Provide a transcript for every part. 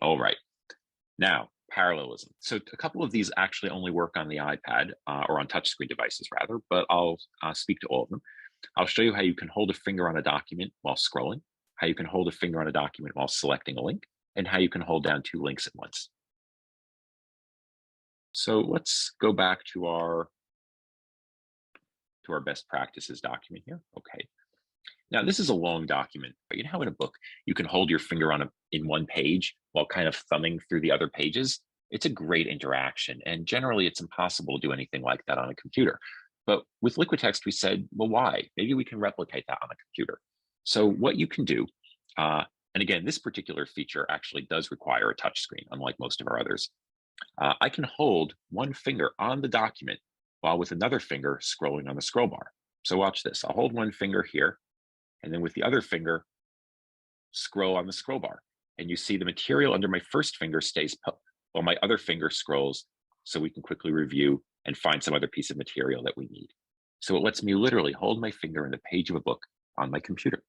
All right. Now, parallelism. So a couple of these actually only work on the iPad or on touchscreen devices rather, but I'll speak to all of them. I'll show you how you can hold a finger on a document while scrolling, how you can hold a finger on a document while selecting a link, and how you can hold down two links at once. So let's go back to our best practices document here. Okay. Now this is a long document, but you know how in a book you can hold your finger on in one page while kind of thumbing through the other pages? It's a great interaction, and generally it's impossible to do anything like that on a computer. But with liquid text, we said, well, why? Maybe we can replicate that on a computer. So what you can do, and again, this particular feature actually does require a touch screen, unlike most of our others. I can hold one finger on the document while with another finger scrolling on the scroll bar. So watch this. I'll hold one finger here, and then with the other finger, scroll on the scroll bar. And you see the material under my first finger stays put while my other finger scrolls, so we can quickly review and find some other piece of material that we need. So it lets me literally hold my finger in the page of a book on my computer.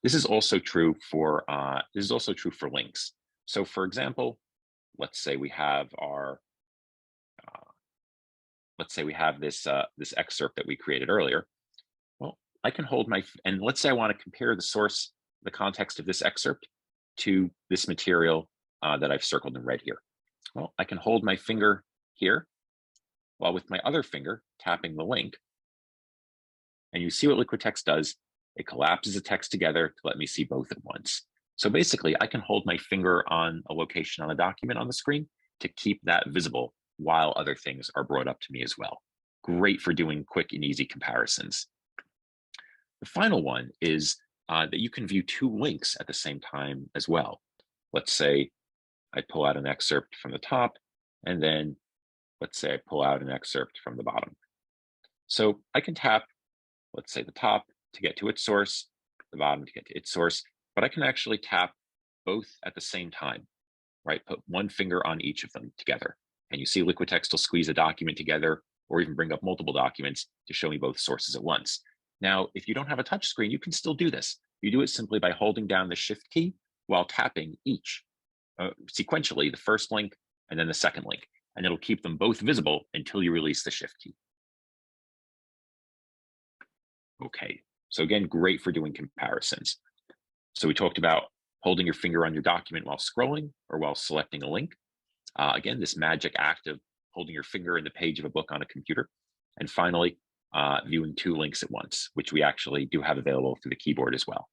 This is also true for links. So for example, let's say we have this excerpt that we created earlier. Well, I can hold and let's say I want to compare the context of this excerpt to this material that I've circled in red here. Well, I can hold my finger here while with my other finger tapping the link. And you see what liquid text does. It collapses the text together to let me see both at once. So basically, I can hold my finger on a location on a document on the screen to keep that visible while other things are brought up to me as well. Great for doing quick and easy comparisons. The final one is that you can view two links at the same time as well. Let's say I pull out an excerpt from the top, and then let's say I pull out an excerpt from the bottom. So I can tap, let's say the top to get to its source, the bottom to get to its source, but I can actually tap both at the same time, right? Put one finger on each of them together. And you see liquid text will squeeze a document together or even bring up multiple documents to show me both sources at once. Now, if you don't have a touch screen, you can still do this. You do it simply by holding down the Shift key while tapping each sequentially, the first link and then the second link, and it'll keep them both visible until you release the Shift key. Okay, so again, great for doing comparisons. So we talked about holding your finger on your document while scrolling or while selecting a link. Again, this magic act of holding your finger in the page of a book on a computer. And finally, viewing two links at once, which we actually do have available through the keyboard as well.